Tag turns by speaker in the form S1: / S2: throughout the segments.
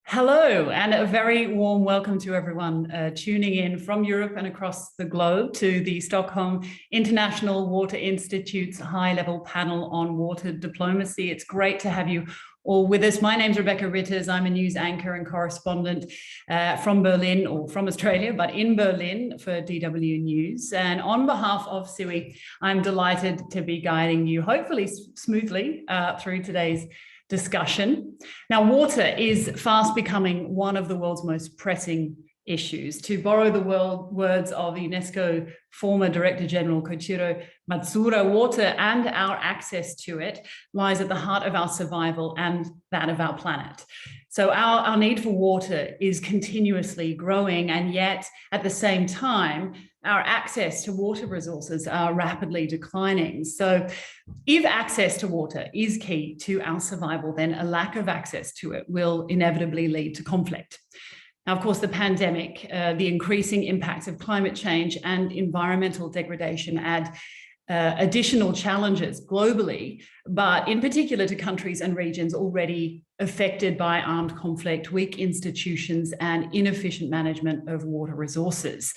S1: Hello, and a very warm welcome to everyone tuning in from Europe and across the globe to the Stockholm International Water Institute's high-level panel on water diplomacy. It's great to have you all with us. My name's Rebecca Ritters. I'm a news anchor and correspondent from Berlin, or from Australia, but in Berlin for DW News. And on behalf of SIWI, I'm delighted to be guiding you, hopefully smoothly, through today's discussion. Now, water is fast becoming one of the world's most pressing issues. To borrow the words of UNESCO former Director General Koichiro Matsuura, water and our access to it lies at the heart of our survival and that of our planet. So our need for water is continuously growing, and yet at the same time, our access to water resources are rapidly declining. So if access to water is key to our survival, then a lack of access to it will inevitably lead to conflict. Now, of course, the pandemic, the increasing impacts of climate change and environmental degradation add additional challenges globally, but in particular to countries and regions already affected by armed conflict, weak institutions, and inefficient management of water resources.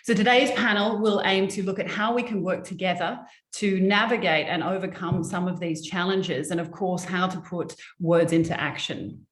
S1: So today's panel will aim to look at how we can work together to navigate and overcome some of these challenges, and of course, how to put words into action.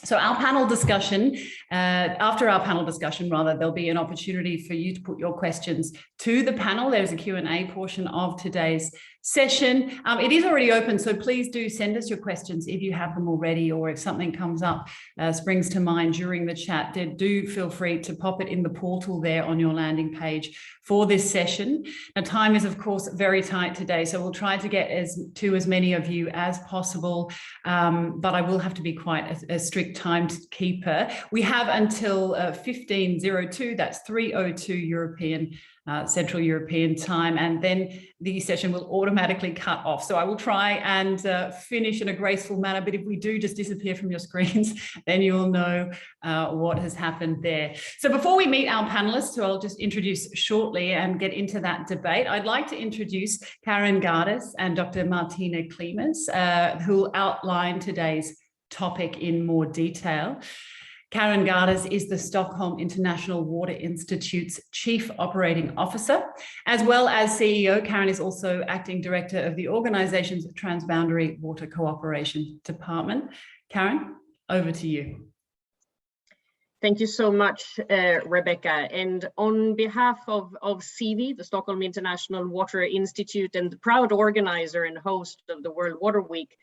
S1: So our panel discussion, after our panel discussion, there'll be an opportunity for you to put your questions to the panel. There's a Q&A portion of today's session. It is already open, so please do send us your questions if you have them already, or if something comes up, springs to mind during the chat, do feel free to pop it in the portal there on your landing page for this session. Now, time is, of course, very tight today, so we'll try to get to as many of you as possible, but I will have to be quite a strict timekeeper. We have until 15:02, that's 3:02 European Central European time, and then the session will automatically cut off. So I will try and finish in a graceful manner, but if we do just disappear from your screens, then you'll know what has happened there. So before we meet our panelists, who I'll just introduce shortly and get into that debate, I'd like to introduce Karen Gardis and Dr. Martina Clemens, who will outline today's topic in more detail. Karen Gardis is the Stockholm International Water Institute's Chief Operating Officer. As well as CEO, Karen is also Acting Director of the organization's Transboundary Water Cooperation Department. Karen, over to you.
S2: Thank you so much, Rebecca. And on behalf of SIWI, the Stockholm International Water Institute, and the proud organizer and host of the World Water Week,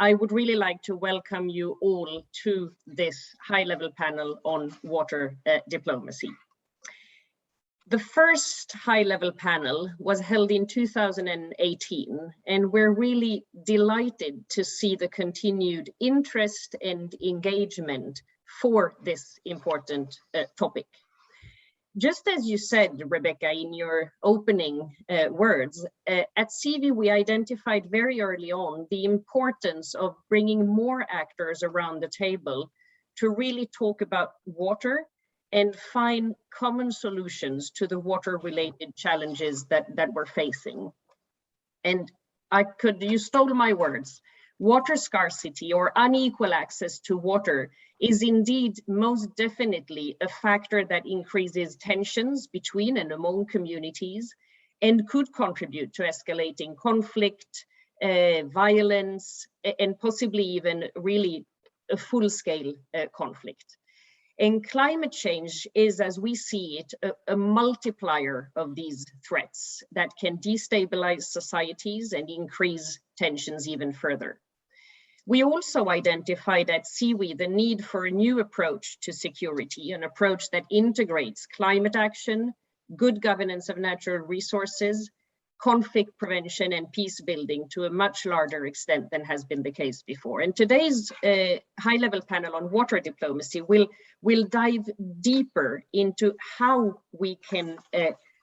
S2: I would really like to welcome you all to this high-level panel on water diplomacy. The first high-level panel was held in 2018, and we're really delighted to see the continued interest and engagement for this important topic. Just as you said, Rebecca, in your opening words, at SIWI, we identified very early on the importance of bringing more actors around the table to really talk about water and find common solutions to the water-related challenges that we're facing. And you stole my words. Water scarcity or unequal access to water is indeed most definitely a factor that increases tensions between and among communities and could contribute to escalating conflict, violence, and possibly even really a full-scale conflict. And climate change is, as we see it, a multiplier of these threats that can destabilize societies and increase tensions even further. We also identified at SIWI the need for a new approach to security, an approach that integrates climate action, good governance of natural resources, conflict prevention, and peace building to a much larger extent than has been the case before. And today's high-level panel on water diplomacy will dive deeper into how we can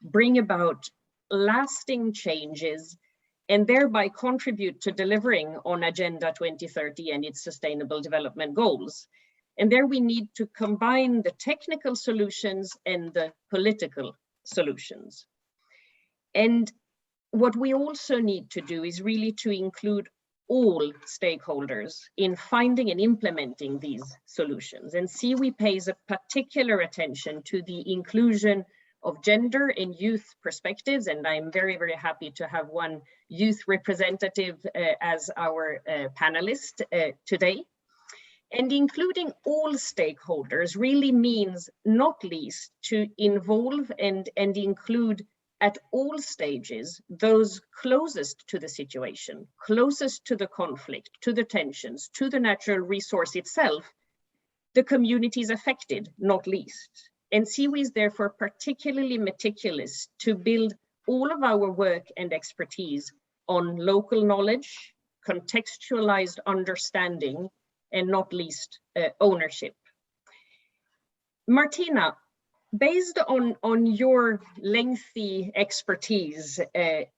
S2: bring about lasting changes and thereby contribute to delivering on Agenda 2030 and its sustainable development goals. And there we need to combine the technical solutions and the political solutions. And what we also need to do is really to include all stakeholders in finding and implementing these solutions. And SIWI pays a particular attention to the inclusion of gender and youth perspectives. And I'm very, very happy to have one youth representative as our panelist today. And including all stakeholders really means not least to involve and include at all stages those closest to the situation, closest to the conflict, to the tensions, to the natural resource itself, the communities affected, not least. And SIWI is therefore particularly meticulous to build all of our work and expertise on local knowledge, contextualized understanding, and not least ownership. Martina, based on your lengthy expertise,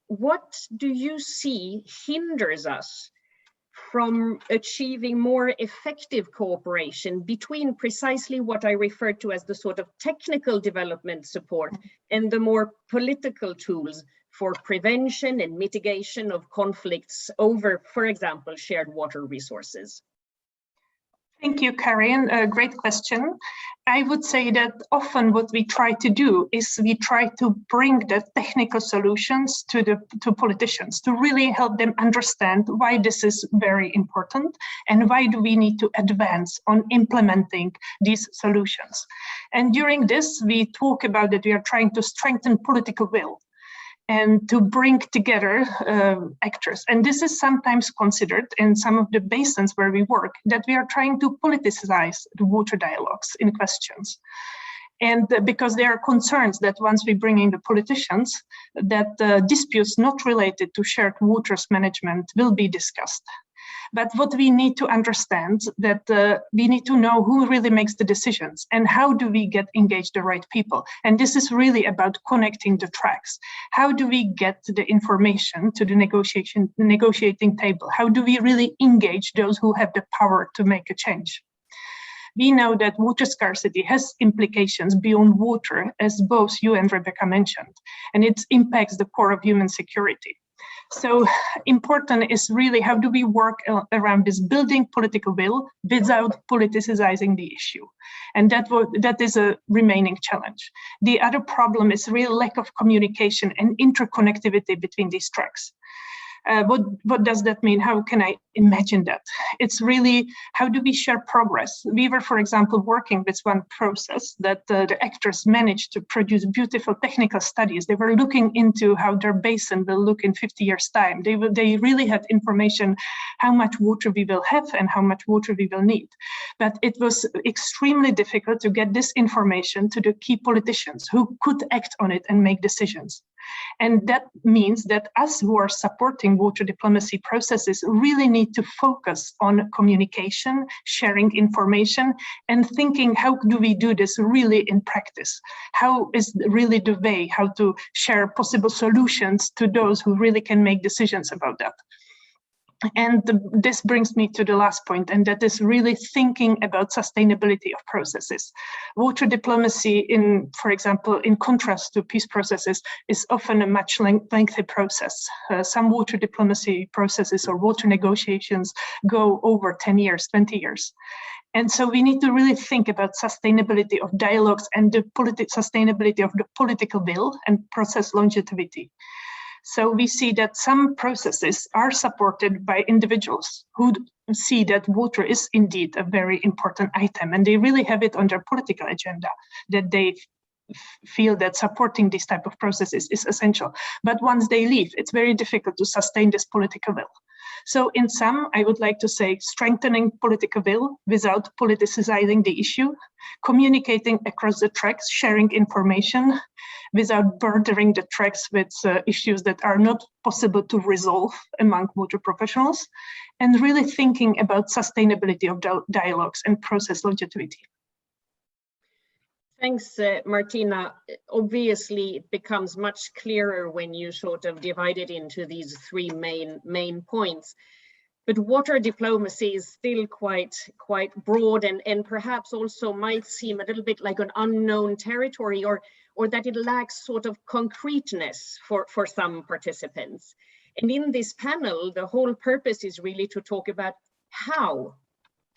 S2: what do you see hinders us from achieving more effective cooperation between precisely what I referred to as the sort of technical development support and the more political tools for prevention and mitigation of conflicts over, for example, shared water resources?
S3: Thank you, Karin. A great question. I would say that often what we try to do is we try to bring the technical solutions to politicians to really help them understand why this is very important and why do we need to advance on implementing these solutions. And during this, we talk about that we are trying to strengthen political will and to bring together actors. And this is sometimes considered in some of the basins where we work, that we are trying to politicize the water dialogues in questions. And because there are concerns that once we bring in the politicians, that disputes not related to shared waters management will be discussed. But what we need to understand that we need to know who really makes the decisions and how do we get engaged the right people. And this is really about connecting the tracks. How do we get the information to the negotiating table? How do we really engage those who have the power to make a change? We know that water scarcity has implications beyond water, as both you and Rebecca mentioned, and it impacts the core of human security. So important is really how do we work around this building political will without politicizing the issue. And that is a remaining challenge. The other problem is real lack of communication and interconnectivity between these tracks. What does that mean? How can I imagine that? It's really, how do we share progress? We were, for example, working with one process that the actors managed to produce beautiful technical studies. They were looking into how their basin will look in 50 years' time. They really had information how much water we will have and how much water we will need. But it was extremely difficult to get this information to the key politicians who could act on it and make decisions. And that means that us who are supporting water diplomacy processes really need to focus on communication, sharing information, and thinking how do we do this really in practice? How is really the way how to share possible solutions to those who really can make decisions about that? And this brings me to the last point, and that is really thinking about sustainability of processes. Water diplomacy, for example, in contrast to peace processes, is often a much lengthy process. Some water diplomacy processes or water negotiations go over 10 years, 20 years. And so we need to really think about sustainability of dialogues and the sustainability of the political will and process longevity. So we see that some processes are supported by individuals who see that water is indeed a very important item, and they really have it on their political agenda, that they feel that supporting these type of processes is essential. But once they leave, it's very difficult to sustain this political will. So in sum, I would like to say strengthening political will without politicizing the issue, communicating across the tracks, sharing information without burdening the tracks with issues that are not possible to resolve among water professionals, and really thinking about sustainability of dialogues and process longevity.
S2: Thanks, Martina. Obviously, it becomes much clearer when you sort of divide it into these three main points. But water diplomacy is still quite broad and perhaps also might seem a little bit like an unknown territory, or that it lacks sort of concreteness for some participants. And in this panel, the whole purpose is really to talk about how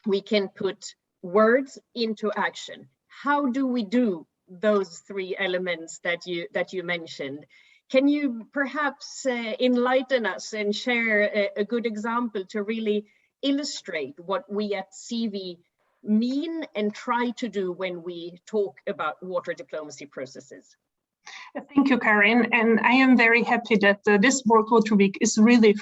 S2: we can put words into action. How do we do those three elements that you mentioned? Can you perhaps enlighten us and share a good example to really illustrate what we at SIWI mean and try to do when we talk about water diplomacy processes?
S3: Thank you, Karin. And I am very happy that this World Water Week is really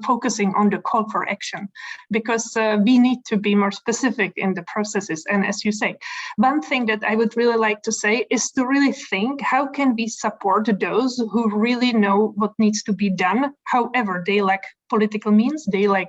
S3: focusing on the call for action, because we need to be more specific in the processes. And as you say, one thing that I would really like to say is to really think, how can we support those who really know what needs to be done? However, they lack political means, they lack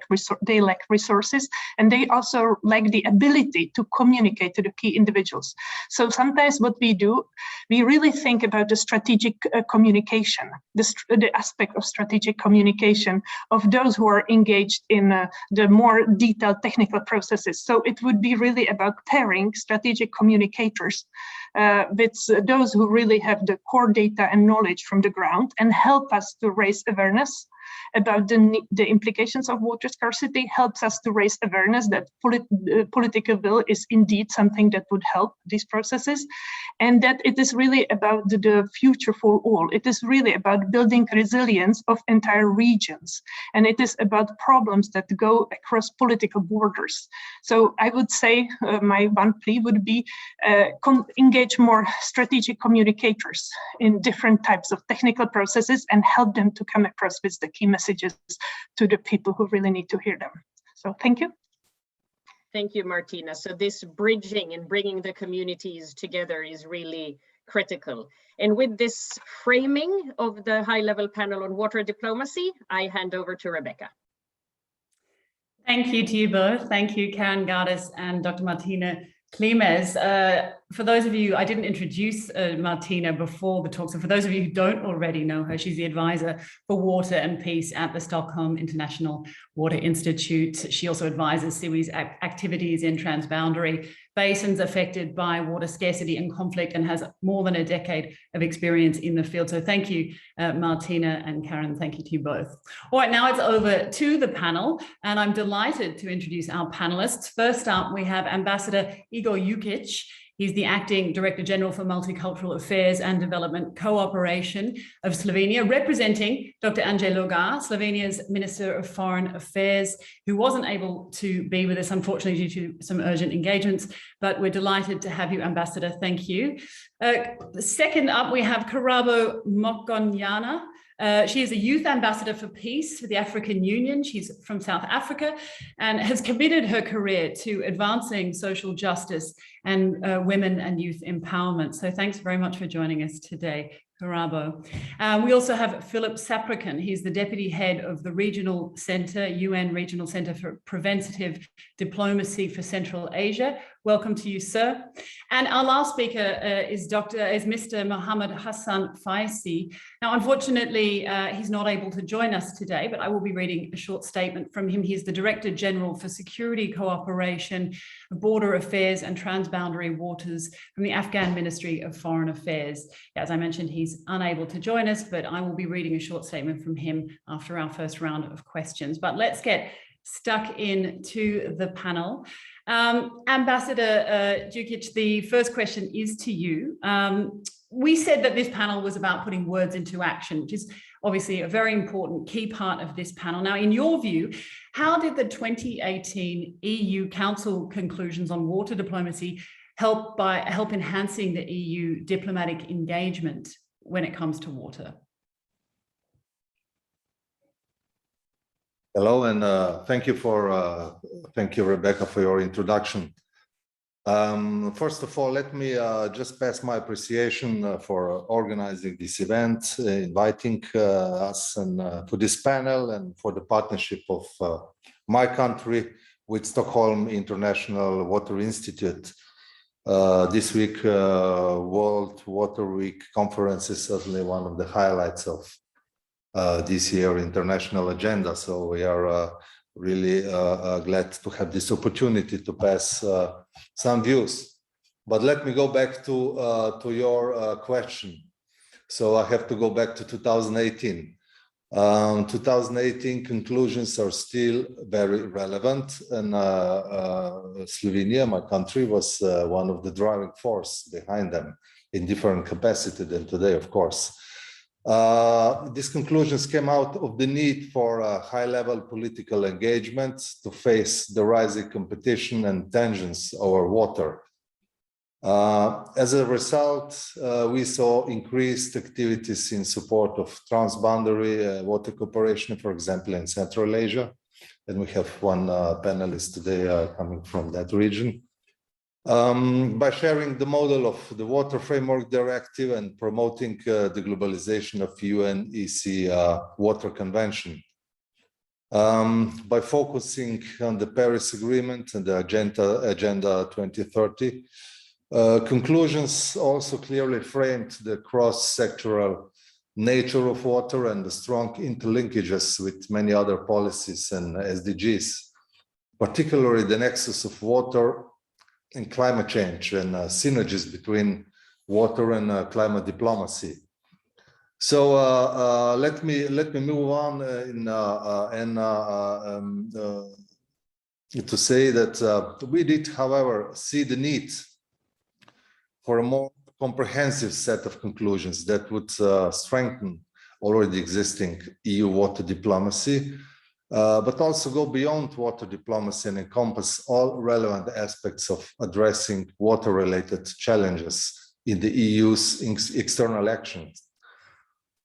S3: resources, and they also lack the ability to communicate to the key individuals. So sometimes what we do, we really think about the strategic communication, the aspect of strategic communication of those who are engaged in the more detailed technical processes. So it would be really about pairing strategic communicators with those who really have the core data and knowledge from the ground and help us to raise awareness about the implications of water scarcity, helps us to raise awareness that political will is indeed something that would help these processes, and that it is really about the future for all. It is really about building resilience of entire regions, and it is about problems that go across political borders. So I would say my one plea would be engage more strategic communicators in different types of technical processes and help them to come across with the key messages to the people who really need to hear them. So thank you.
S2: Thank you, Martina. So this bridging and bringing the communities together is really critical. And with this framing of the high-level panel on water diplomacy, I hand over to Rebecca.
S1: Thank you to you both. Thank you, Karin Gardis and Dr. Martina Klimes. For those of you, I didn't introduce Martina before the talk, so for those of you who don't already know her, she's the advisor for water and peace at the Stockholm International Water Institute. She also advises SIWI's activities in transboundary basins affected by water scarcity and conflict, and has more than a decade of experience in the field. So thank you, Martina and Karin. Thank you to you both. All right, now it's over to the panel, and I'm delighted to introduce our panelists. First up, we have Ambassador Igor Jukic. He's the Acting Director General for Multicultural Affairs and Development Cooperation of Slovenia, representing Dr. Anže Logar, Slovenia's Minister of Foreign Affairs, who wasn't able to be with us, unfortunately, due to some urgent engagements, but we're delighted to have you, Ambassador. Thank you. Second up, we have Karabo Mokonyana. She is a youth ambassador for peace for the African Union. She's from South Africa and has committed her career to advancing social justice and women and youth empowerment. So thanks very much for joining us today, Karabo. We also have Philip Saprikan. He's the deputy head of the Regional Center, UN Regional Center for Preventive Diplomacy for Central Asia. Welcome to you, sir. And our last speaker is Mr. Mohammed Hassan Faisi. Now, unfortunately, he's not able to join us today, but I will be reading a short statement from him. He's the Director General for Security Cooperation, Border Affairs and Transboundary Waters from the Afghan Ministry of Foreign Affairs. As I mentioned, he's unable to join us, but I will be reading a short statement from him after our first round of questions. But let's get stuck into the panel. Ambassador Jukic, the first question is to you. We said that this panel was about putting words into action, which is obviously a very important key part of this panel. Now, in your view, how did the 2018 EU Council conclusions on water diplomacy help enhancing the EU diplomatic engagement when it comes to water?
S4: Hello, and thank you, Rebecca, for your introduction. First of all, let me just pass my appreciation for organizing this event, inviting us and to this panel, and for the partnership of my country with Stockholm International Water Institute. This week, World Water Week conference is certainly one of the highlights of this year international agenda. So we are really glad to have this opportunity to pass some views. But let me go back to your question. So I have to go back to 2018. 2018 conclusions are still very relevant, and Slovenia, my country, was one of the driving force behind them in different capacity than today, of course. These conclusions came out of the need for high-level political engagement to face the rising competition and tensions over water. As a result, we saw increased activities in support of transboundary water cooperation, for example, in Central Asia. And we have one panelist today coming from that region. By sharing the model of the Water Framework Directive and promoting the globalization of UNEC Water Convention. By focusing on the Paris Agreement and the Agenda 2030, conclusions also clearly framed the cross-sectoral nature of water and the strong interlinkages with many other policies and SDGs, particularly the nexus of water and climate change and synergies between water and climate diplomacy. So let me move on to say that we did, however, see the need for a more comprehensive set of conclusions that would strengthen already existing EU water diplomacy, but also go beyond water diplomacy and encompass all relevant aspects of addressing water-related challenges in the EU's external actions.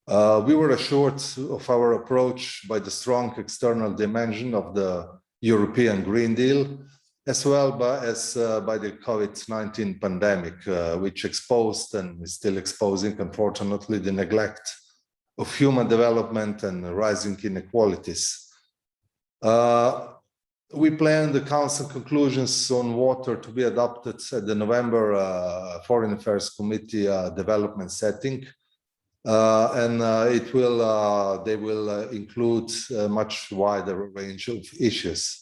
S4: We were assured of our approach by the strong external dimension of the European Green Deal, as well as by the COVID-19 pandemic, which exposed and is still exposing, unfortunately, the neglect of human development and rising inequalities. We plan the Council conclusions on water to be adopted at the November Foreign Affairs Committee development setting, and they will include a much wider range of issues.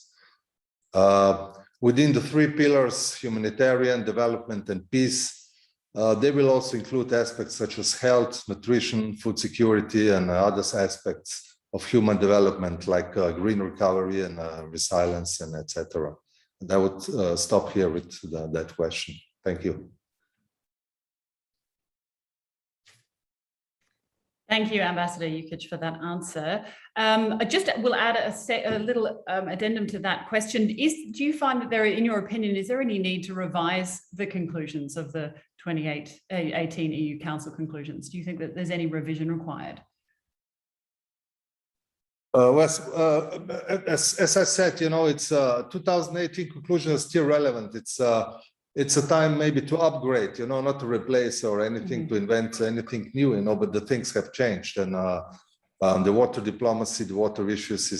S4: Within the three pillars, humanitarian, development, and peace, they will also include aspects such as health, nutrition, food security, and other aspects of human development like green recovery and resilience, and etc. And I would stop here with that question. Thank you.
S1: Thank you, Ambassador Jukic, for that answer. I just will add a little addendum to that question. Do you find that there, in your opinion, is there any need to revise the conclusions of the 2018 EU Council conclusions? Do you think that there's any revision required?
S4: As I said, you know, it's 2018 conclusion is still relevant. It's a time maybe to upgrade, you know, not to replace or anything, to invent anything new, you know, but the things have changed, and the water diplomacy, the water issues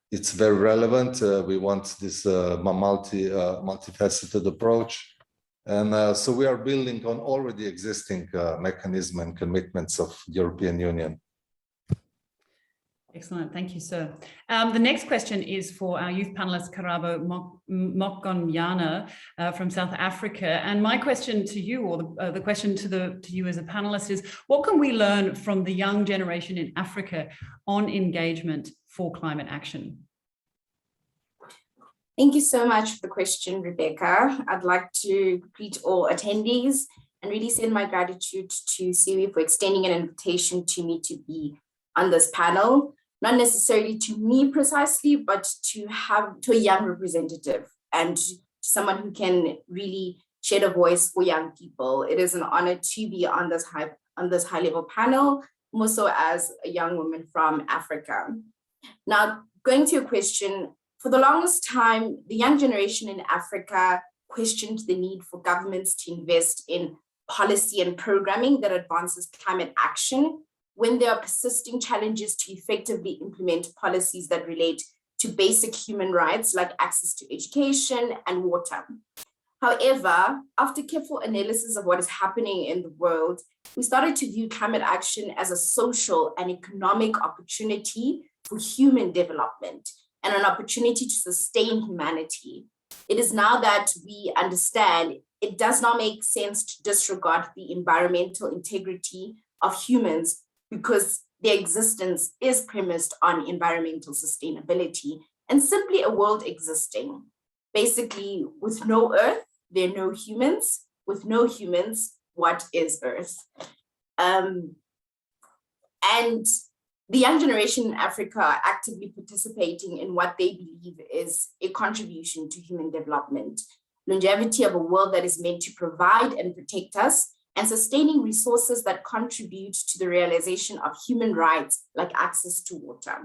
S4: it's very relevant. We want this multifaceted approach, and so we are building on already existing mechanism and commitments of the European Union.
S1: Excellent, thank you, sir. The next question is for our youth panelist, Karabo Mokgonyana from South Africa. And my question to you, or the question to you as a panelist, is what can we learn from the young generation in Africa on engagement for climate action?
S5: Thank you so much for the question, Rebecca. I'd like to greet all attendees and really send my gratitude to SIWI for extending an invitation to me to be on this panel. Not necessarily to me precisely, but to a young representative and someone who can really shed a voice for young people. It is an honor to be on this high level panel, more so as a young woman from Africa. Now, going to your question, for the longest time, the young generation in Africa questioned the need for governments to invest in policy and programming that advances climate action, when there are persisting challenges to effectively implement policies that relate to basic human rights like access to education and water. However, after careful analysis of what is happening in the world, we started to view climate action as a social and economic opportunity for human development and an opportunity to sustain humanity. It is now that we understand it does not make sense to disregard the environmental integrity of humans, because their existence is premised on environmental sustainability and simply a world existing. Basically, with no Earth, there are no humans. With no humans, what is Earth? And the young generation in Africa are actively participating in what they believe is a contribution to human development, longevity of a world that is meant to provide and protect us, and sustaining resources that contribute to the realization of human rights like access to water.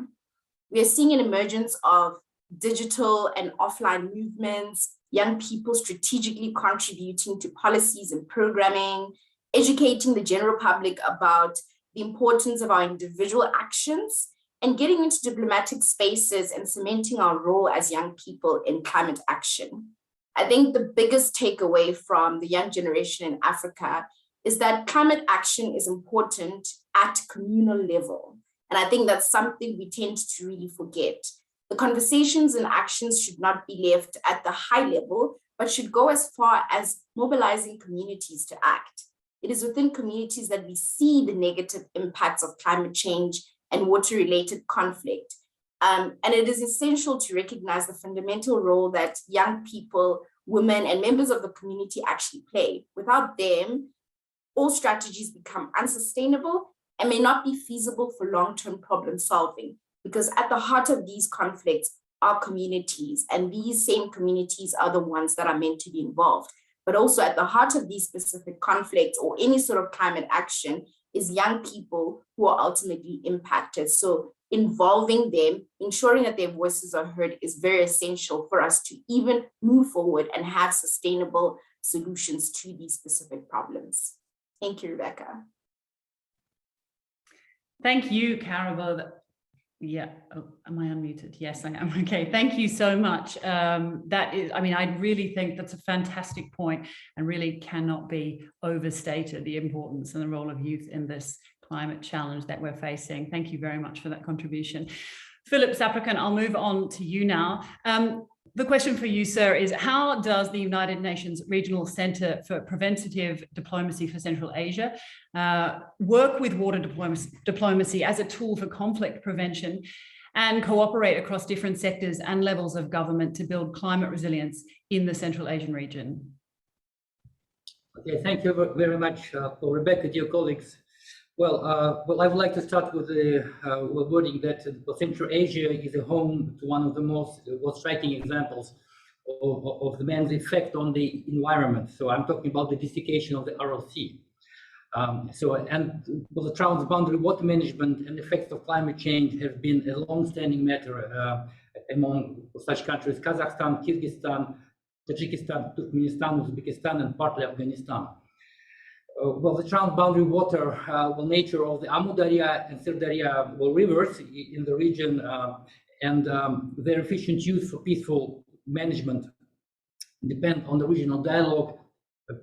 S5: We are seeing an emergence of digital and offline movements, young people strategically contributing to policies and programming, educating the general public about the importance of our individual actions, and getting into diplomatic spaces and cementing our role as young people in climate action. I think the biggest takeaway from the young generation in Africa is that climate action is important at communal level. And I think that's something we tend to really forget. The conversations and actions should not be left at the high level, but should go as far as mobilizing communities to act. It is within communities that we see the negative impacts of climate change and water-related conflict. And it is essential to recognize the fundamental role that young people, women, and members of the community actually play. Without them, all strategies become unsustainable and may not be feasible for long-term problem solving, because at the heart of these conflicts are communities, and these same communities are the ones that are meant to be involved. But also at the heart of these specific conflicts or any sort of climate action is young people who are ultimately impacted. So involving them, ensuring that their voices are heard is very essential for us to even move forward and have sustainable solutions to these specific problems. Thank you, Rebecca.
S1: Thank you, Karabo. Yeah, oh, am I unmuted? Yes, I am. Okay, thank you so much. That is, I mean, I really think that's a fantastic point and really cannot be overstated, the importance and the role of youth in this climate challenge that we're facing. Thank you very much for that contribution. Philip Saprikan, I'll move on to you now. The question for you, sir, is how does the United Nations Regional Center for Preventive Diplomacy for Central Asia work with water diplomacy as a tool for conflict prevention and cooperate across different sectors and levels of government to build climate resilience in the Central Asian region?
S6: Okay, thank you very much for Rebecca, dear colleagues. Well, I would like to start with the wording that Central Asia is a home to one of the most striking examples of the man's effect on the environment. So I'm talking about the desiccation of the Aral Sea. The transboundary water management and effects of climate change have been a long-standing matter among such countries: Kazakhstan, Kyrgyzstan, Tajikistan, Turkmenistan, Uzbekistan, and partly Afghanistan. The transboundary water nature of the Amu Darya and Sir Darya rivers in the region and their efficient use for peaceful management depend on the regional dialogue,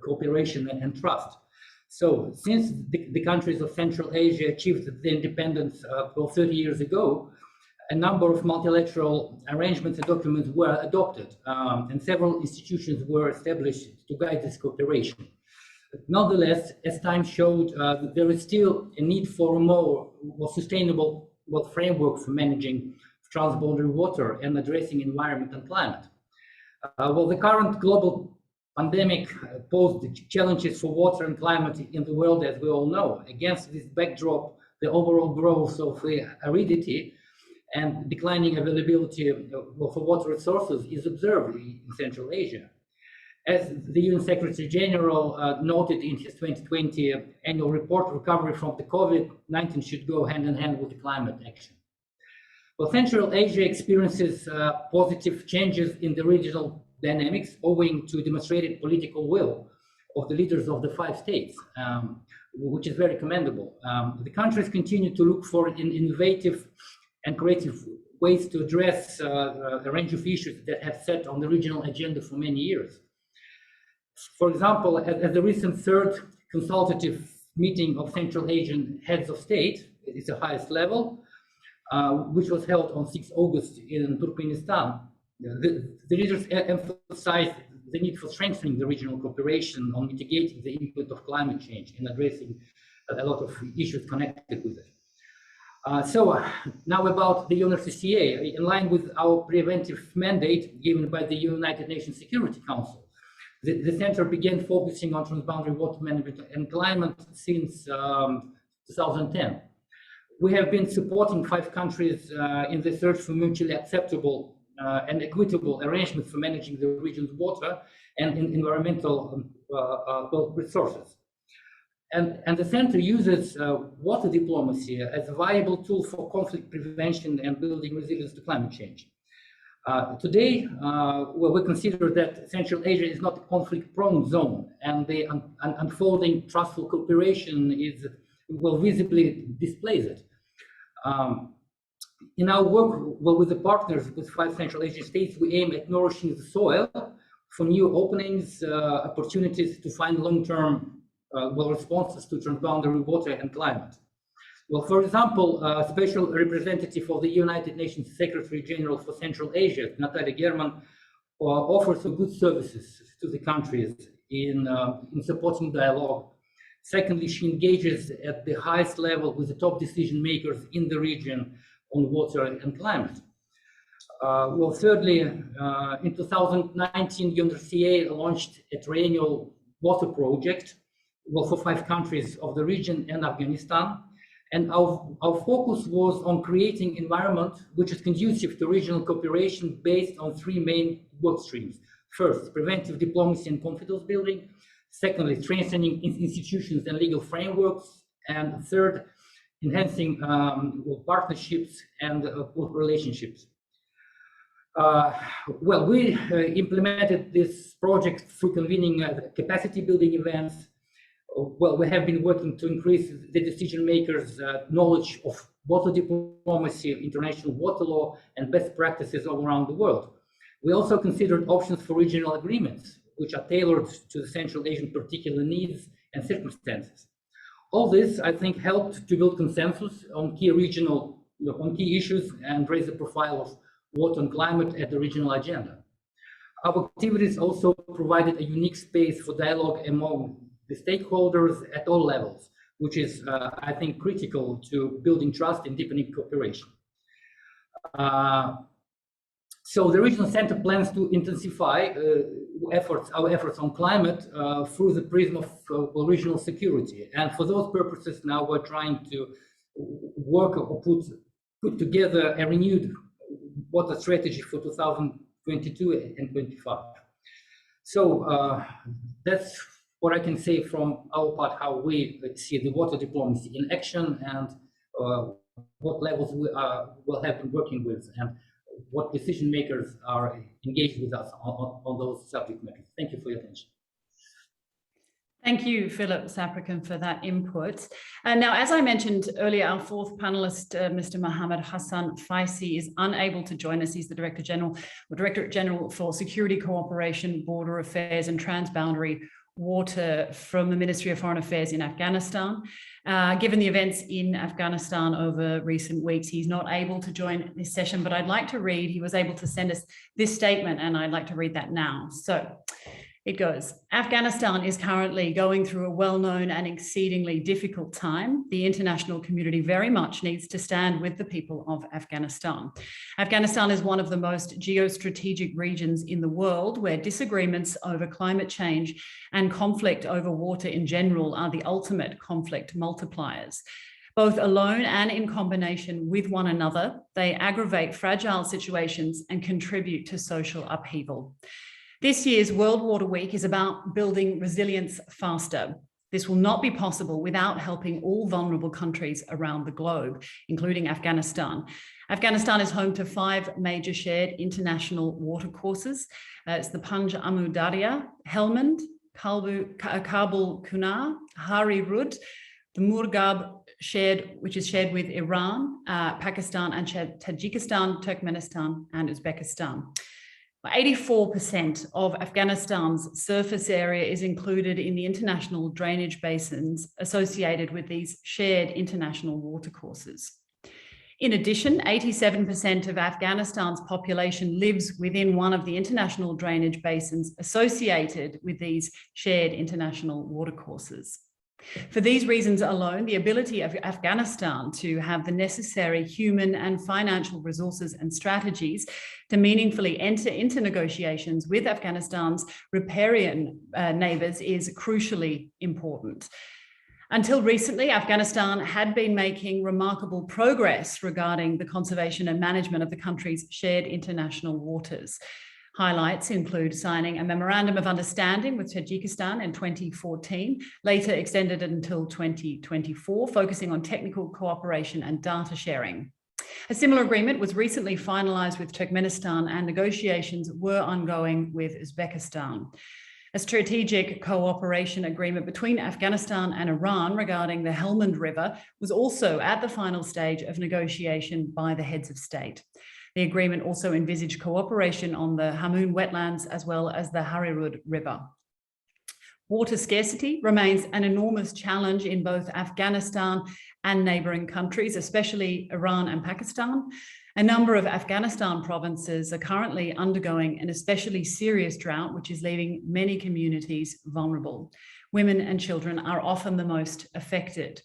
S6: cooperation, and trust. So since the countries of Central Asia achieved the independence 30 years ago, a number of multilateral arrangements and documents were adopted, and several institutions were established to guide this cooperation. Nonetheless, as time showed, there is still a need for a more sustainable framework for managing transboundary water and addressing environment and climate. The current global pandemic posed challenges for water and climate in the world, as we all know. Against this backdrop, the overall growth of aridity and declining availability for water resources is observed in Central Asia. As the UN Secretary General noted in his 2020 annual report, recovery from the COVID-19 should go hand in hand with the climate action. Well, Central Asia experiences positive changes in the regional dynamics owing to demonstrated political will of the leaders of the 5 states, which is very commendable. The countries continue to look for innovative and creative ways to address a range of issues that have sat on the regional agenda for many years. For example, at the recent 3rd consultative meeting of Central Asian heads of state, it's the highest level, which was held on 6 August in Turkmenistan, the leaders emphasized the need for strengthening the regional cooperation on mitigating the impact of climate change and addressing a lot of issues connected with it. Now about the UNFCCA, in line with our preventive mandate given by the United Nations Security Council, the center began focusing on transboundary water management and climate since 2010. We have been supporting 5 countries in the search for mutually acceptable and equitable arrangements for managing the region's water and environmental resources. And the center uses water diplomacy as a viable tool for conflict prevention and building resilience to climate change. Today, we consider that Central Asia is not a conflict-prone zone, and the unfolding trustful cooperation visibly displays it. In our work with the partners with 5 Central Asian states, we aim at nourishing the soil for new openings, opportunities to find long-term responses to transboundary water and climate. Well, for example, Special Representative of the United Nations Secretary General for Central Asia, Natalia German, offers good services to the countries in supporting dialogue. Secondly, she engages at the highest level with the top decision makers in the region on water and climate. Thirdly, in 2019, UNFCCA launched a triennial water project for 5 countries of the region and Afghanistan. And our focus was on creating an environment which is conducive to regional cooperation based on 3 main work streams. First, preventive diplomacy and confidence building. Secondly, strengthening institutions and legal frameworks. And third, enhancing partnerships and relationships. We implemented this project through convening capacity building events. We have been working to increase the decision makers' knowledge of water diplomacy, international water law, and best practices all around the world. We also considered options for regional agreements, which are tailored to the Central Asian particular needs and circumstances. All this, I think, helped to build consensus on key issues and raise the profile of water and climate at the regional agenda. Our activities also provided a unique space for dialogue among the stakeholders at all levels, which is, I think, critical to building trust and deepening cooperation. So the regional center plans to intensify our efforts on climate through the prism of regional security. And for those purposes, now we're trying to work or put together a renewed water strategy for 2022 and 25. So that's what I can say from our part, how we see the water diplomacy in action and what levels we will have been working with and what decision makers are engaged with us on those subject matters. Thank you for your attention.
S1: Thank you, Philip Saprikan, for that input. Now, as I mentioned earlier, our 4th panelist, Mr. Mohammed Hassan Faisi, is unable to join us. He's the Directorate General for Security Cooperation, Border Affairs and Transboundary Water from the Ministry of Foreign Affairs in Afghanistan. Given the events in Afghanistan over recent weeks, he's not able to join this session, but I'd like to read, he was able to send us this statement, and I'd like to read that now. So it goes, Afghanistan is currently going through a well-known and exceedingly difficult time. The international community very much needs to stand with the people of Afghanistan. Afghanistan is one of the most geostrategic regions in the world where disagreements over climate change and conflict over water in general are the ultimate conflict multipliers. Both alone and in combination with one another, they aggravate fragile situations and contribute to social upheaval. This year's World Water Week is about building resilience faster. This will not be possible without helping all vulnerable countries around the globe, including Afghanistan. Afghanistan is home to 5 major shared international water courses. It's the Panj Amu Darya, Helmand, Kabul Kunar, Hari Rud, the Murghab which is shared with Iran, Pakistan and Tajikistan, Turkmenistan and Uzbekistan. 84% of Afghanistan's surface area is included in the international drainage basins associated with these shared international watercourses. In addition, 87% of Afghanistan's population lives within one of the international drainage basins associated with these shared international watercourses. For these reasons alone, the ability of Afghanistan to have the necessary human and financial resources and strategies to meaningfully enter into negotiations with Afghanistan's riparian neighbours is crucially important. Until recently, Afghanistan had been making remarkable progress regarding the conservation and management of the country's shared international waters. Highlights include signing a memorandum of understanding with Tajikistan in 2014, later extended until 2024, focusing on technical cooperation and data sharing. A similar agreement was recently finalized with Turkmenistan, and negotiations were ongoing with Uzbekistan. A strategic cooperation agreement between Afghanistan and Iran regarding the Helmand River was also at the final stage of negotiation by the heads of state. The agreement also envisaged cooperation on the Hamoon wetlands as well as the Harirud River. Water scarcity remains an enormous challenge in both Afghanistan and neighbouring countries, especially Iran and Pakistan. A number of Afghanistan provinces are currently undergoing an especially serious drought, which is leaving many communities vulnerable. Women and children are often the most affected.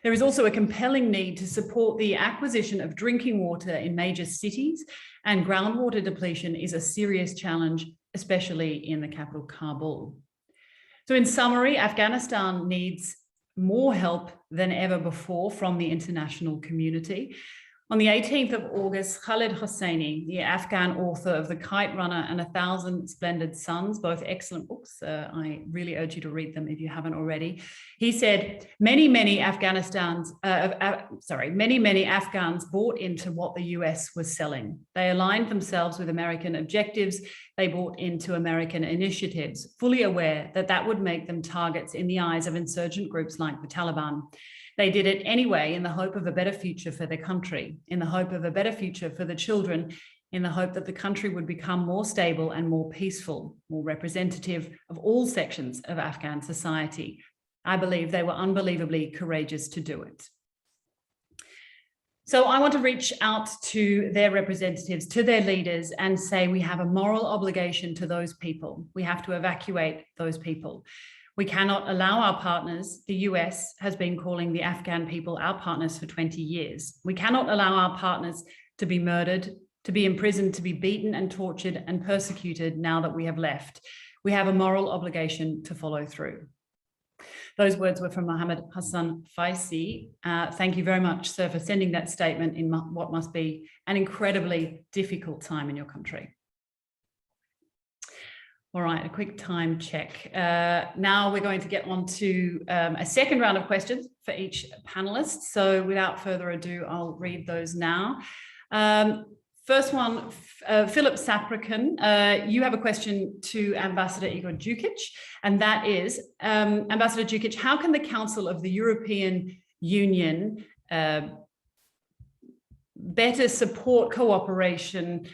S1: There is also a compelling need to support the acquisition of drinking water in major cities, and groundwater depletion is a serious challenge, especially in the capital, Kabul. So in summary, Afghanistan needs more help than ever before from the international community. On the 18th of August, Khaled Hosseini, the Afghan author of The Kite Runner and 1,000 Splendid Suns, both excellent books, I really urge you to read them if you haven't already. He said, many Afghans bought into what the US was selling. They aligned themselves with American objectives. They bought into American initiatives, fully aware that that would make them targets in the eyes of insurgent groups like the Taliban. They did it anyway in the hope of a better future for their country, in the hope of a better future for the children, in the hope that the country would become more stable and more peaceful, more representative of all sections of Afghan society. I believe they were unbelievably courageous to do it. So I want to reach out to their representatives, to their leaders, and say we have a moral obligation to those people. We have to evacuate those people. We cannot allow our partners, the US has been calling the Afghan people our partners for 20 years. We cannot allow our partners to be murdered, to be imprisoned, to be beaten and tortured and persecuted now that we have left. We have a moral obligation to follow through. Those words were from Mohammed Hassan Faisi. Thank you very much, sir, for sending that statement in what must be an incredibly difficult time in your country. All right, a quick time check. Now we're going to get on to a second round of questions for each panelist. So without further ado, I'll read those now. First one, Philip Saprikan, you have a question to Ambassador Igor Djukic, and that is, Ambassador Djukic, how can the Council of the European Union better support cooperation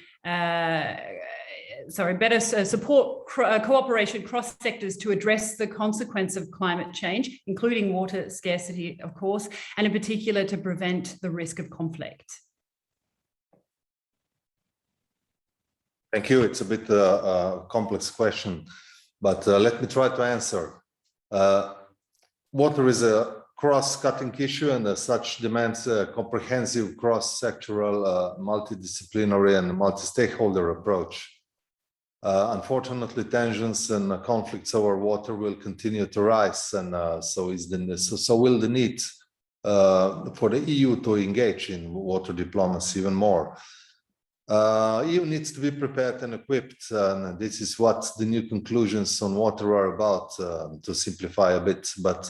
S1: cooperation cross sectors to address the consequence of climate change, including water scarcity, of course, and in particular to prevent the risk of conflict?
S4: Thank you. It's a bit complex question, but let me try to answer. Water is a cross-cutting issue, and as such demands a comprehensive cross-sectoral, multidisciplinary and multi-stakeholder approach. Unfortunately, tensions and conflicts over water will continue to rise, and so will the need for the EU to engage in water diplomacy even more. EU needs to be prepared and equipped, and this is what the new conclusions on water are about, to simplify a bit. But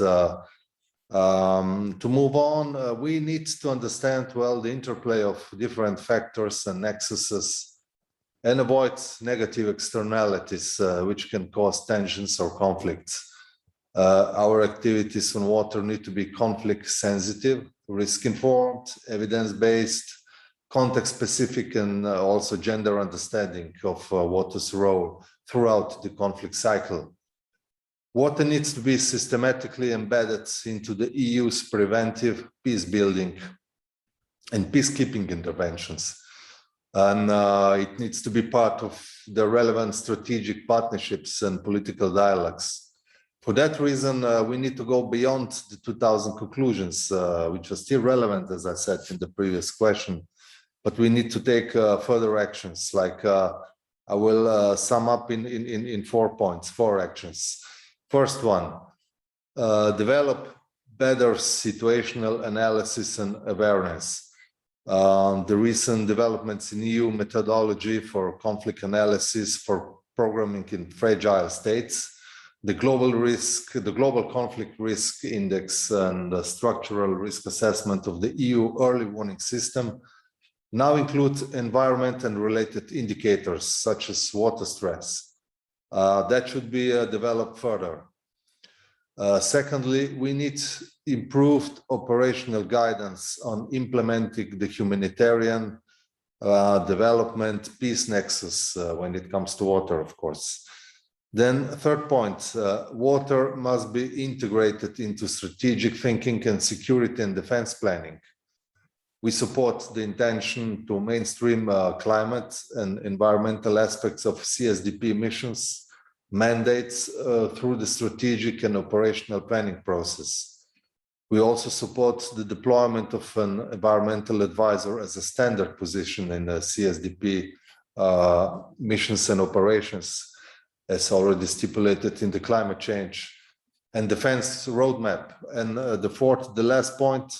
S4: to move on, we need to understand well the interplay of different factors and nexuses, and avoid negative externalities which can cause tensions or conflicts. Our activities on water need to be conflict sensitive, risk informed, evidence-based, context specific, and also gender understanding of water's role throughout the conflict cycle. Water needs to be systematically embedded into the EU's preventive, peace building and peacekeeping interventions. And it needs to be part of the relevant strategic partnerships and political dialogues. For that reason, we need to go beyond the 2000 conclusions, which are still relevant, as I said in the previous question, but we need to take further actions. Like I will sum up in 4 points, 4 actions. First one, develop better situational analysis and awareness. The recent developments in EU methodology for conflict analysis for programming in fragile states, the global conflict risk index and the structural risk assessment of the EU early warning system now include environment and related indicators such as water stress. That should be developed further. Secondly, we need improved operational guidance on implementing the humanitarian development peace nexus when it comes to water, of course. Then third point, water must be integrated into strategic thinking and security and defense planning. We support the intention to mainstream climate and environmental aspects of CSDP missions mandates through the strategic and operational planning process. We also support the deployment of an environmental advisor as a standard position in the CSDP missions and operations, as already stipulated in the climate change and defense roadmap. And the last point,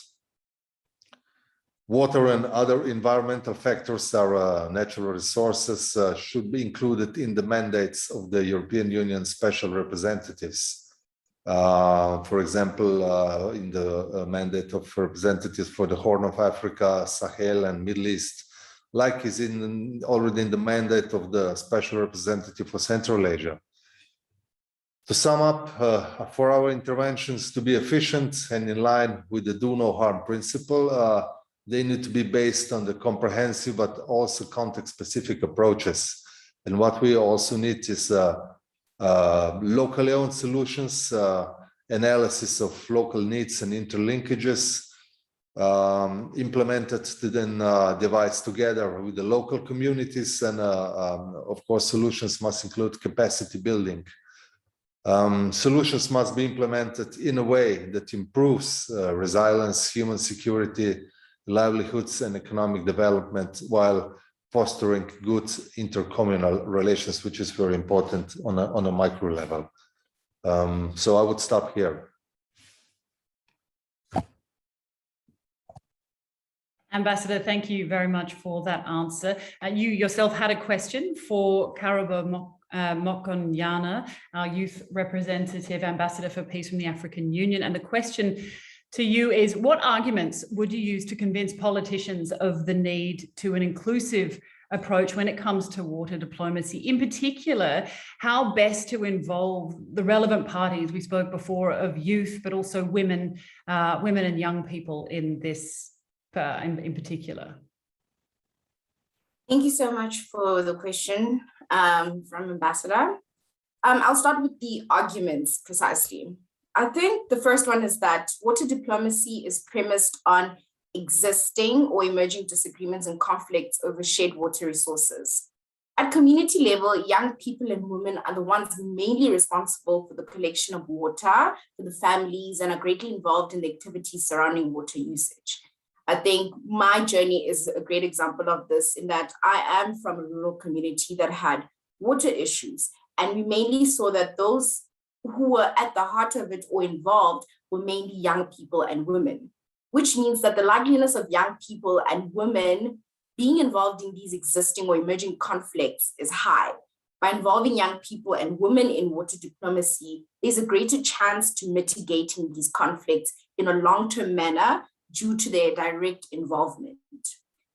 S4: water and other environmental factors are natural resources should be included in the mandates of the European Union special representatives. For example, in the mandate of representatives for the Horn of Africa, Sahel and Middle East, like is already in the mandate of the special representative for Central Asia. To sum up, for our interventions to be efficient and in line with the do no harm principle, they need to be based on the comprehensive but also context-specific approaches. And what we also need is locally owned solutions, analysis of local needs and interlinkages, implemented to then devise together with the local communities, and of course solutions must include capacity building. Solutions must be implemented in a way that improves resilience, human security, livelihoods and economic development while fostering good intercommunal relations, which is very important on a micro level. So I would stop here.
S1: Ambassador, thank you very much for that answer. You yourself had a question for Karaba Mokonyana, our youth representative, ambassador for peace from the African Union. And the question to you is, what arguments would you use to convince politicians of the need to an inclusive approach when it comes to water diplomacy? In particular, how best to involve the relevant parties, we spoke before of youth, but also women and young people in this in particular?
S5: Thank you so much for the question from Ambassador. I'll start with the arguments precisely. I think the first one is that water diplomacy is premised on existing or emerging disagreements and conflicts over shared water resources. At community level, young people and women are the ones mainly responsible for the collection of water for the families and are greatly involved in the activities surrounding water usage. I think my journey is a great example of this, in that I am from a rural community that had water issues, and we mainly saw that those who were at the heart of it or involved were mainly young people and women, which means that the likeliness of young people and women being involved in these existing or emerging conflicts is high. By involving young people and women in water diplomacy, there's a greater chance to mitigating these conflicts in a long-term manner due to their direct involvement.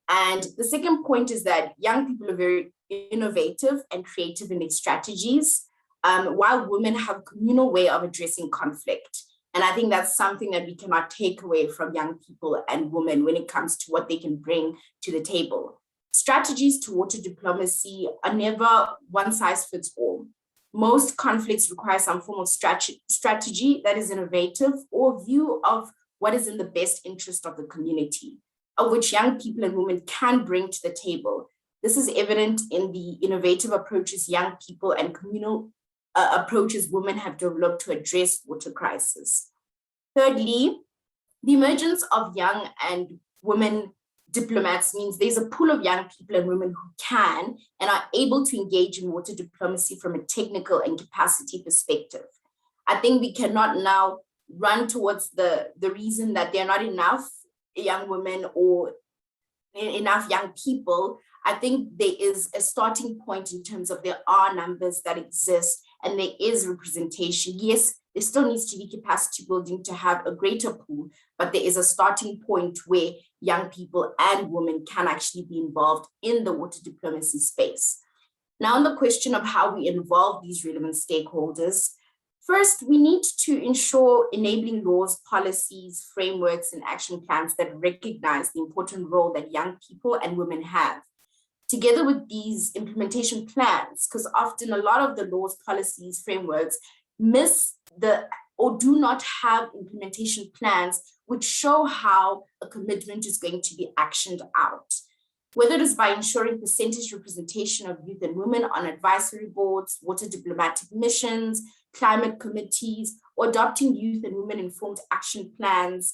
S5: And the second point is that young people are very innovative and creative in their strategies, while women have a communal way of addressing conflict. And I think that's something that we cannot take away from young people and women when it comes to what they can bring to the table. Strategies to water diplomacy are never one size fits all. Most conflicts require some form of strategy that is innovative or view of what is in the best interest of the community, of which young people and women can bring to the table. This is evident in the innovative approaches young people and communal approaches women have developed to address water crisis. Thirdly, the emergence of young and women diplomats means there's a pool of young people and women who can and are able to engage in water diplomacy from a technical and capacity perspective. I think we cannot now run towards the reason that there are not enough young women or enough young people. I think there is a starting point in terms of there are numbers that exist and there is representation. Yes, there still needs to be capacity building to have a greater pool, but there is a starting point where young people and women can actually be involved in the water diplomacy space. Now, on the question of how we involve these relevant stakeholders, first, we need to ensure enabling laws, policies, frameworks, and action plans that recognize the important role that young people and women have. Together with these implementation plans, because often a lot of the laws, policies, frameworks miss or do not have implementation plans which show how a commitment is going to be actioned out. Whether it is by ensuring percentage representation of youth and women on advisory boards, water diplomatic missions, climate committees, or adopting youth and women-informed action plans,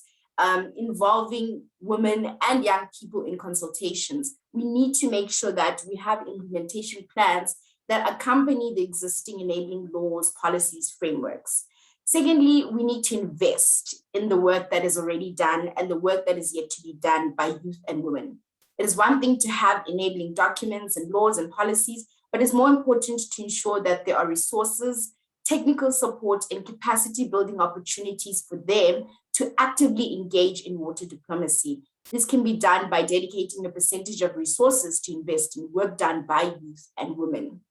S5: involving women and young people in consultations, we need to make sure that we have implementation plans that accompany the existing enabling laws, policies, frameworks. Secondly, we need to invest in the work that is already done and the work that is yet to be done by youth and women. It is one thing to have enabling documents and laws and policies, but it's more important to ensure that there are resources, technical support, and capacity building opportunities for them to actively engage in water diplomacy. This can be done by dedicating a percentage of resources to invest in work done by youth and women.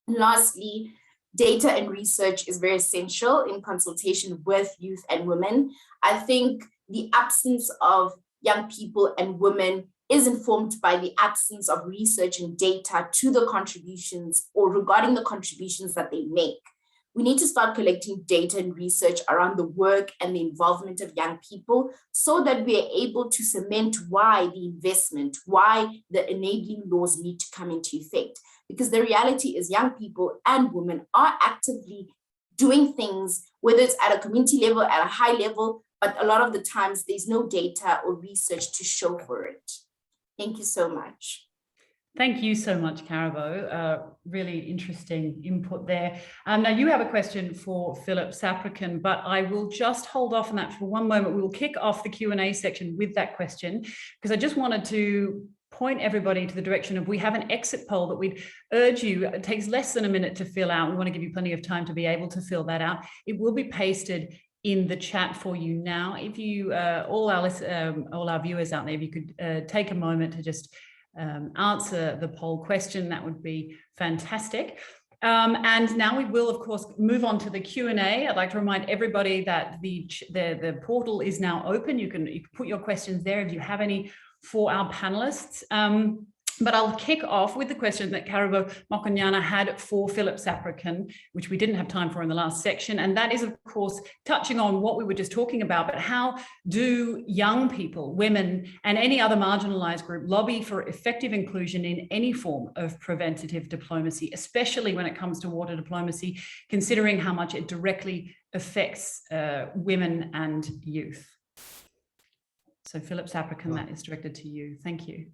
S5: And lastly, data and research is very essential in consultation with youth and women. I think the absence of young people and women is informed by the absence of research and data to the contributions or regarding the contributions that they make. We need to start collecting data and research around the work and the involvement of young people so that we are able to cement why the investment, why the enabling laws need to come into effect. Because the reality is young people and women are actively doing things, whether it's at a community level, at a high level, but a lot of the times there's no data or research to show for it. Thank you so much.
S1: Thank you so much, Karabo. Really interesting input there. Now you have a question for Philip Saprican, but I will just hold off on that for one moment. We will kick off the Q&A section with that question, because I just wanted to point everybody to the direction of, we have an exit poll that we'd urge you, it takes less than a minute to fill out. We want to give you plenty of time to be able to fill that out. It will be pasted in the chat for you now. If you, all our viewers out there, if you could take a moment to just answer the poll question, that would be fantastic. And now we will, of course, move on to the Q&A. I'd like to remind everybody that the portal is now open. You can put your questions there if you have any for our panelists. But I'll kick off with the question that Karabo Mokonyana had for Philip Saprican, which we didn't have time for in the last section. And that is, of course, touching on what we were just talking about, but how do young people, women, and any other marginalized group lobby for effective inclusion in any form of preventative diplomacy, especially when it comes to water diplomacy, considering how much it directly affects women and youth? So Philip Saprican, that is directed to you. Thank you.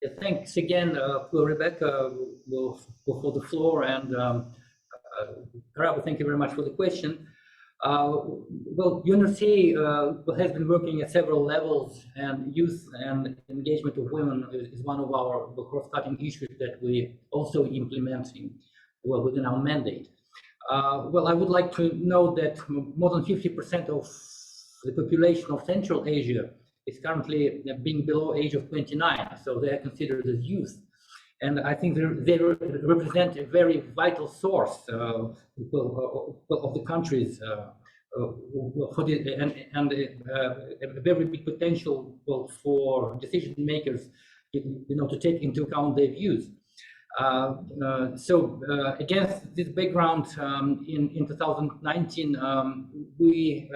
S6: Yeah, thanks again, Rebecca, for the floor, and Karabo, thank you very much for the question. Well, UNRC has been working at several levels, and youth and engagement of women is one of our cross-cutting issues that we also implementing within our mandate. Well, I would like to note that more than 50% of the population of Central Asia is currently being below age of 29, so they are considered as youth. And I think they represent a very vital source of the countries for and a very big potential for decision makers, to take into account their views. So against this background, in 2019, we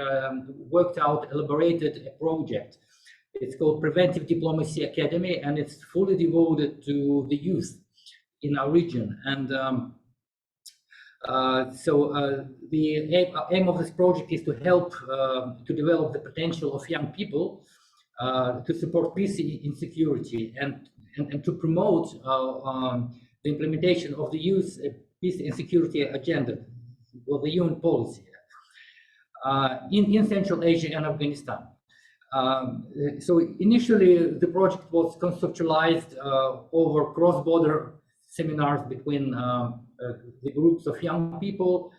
S6: elaborated a project. It's called Preventive Diplomacy Academy, and it's fully devoted to the youth in our region. And The aim of this project is to help to develop the potential of young people, to support peace and security, and to promote the implementation of the youth peace and security agenda, or the UN policy, in Central Asia and Afghanistan. So initially, the project was conceptualized over cross-border seminars between the groups of young people,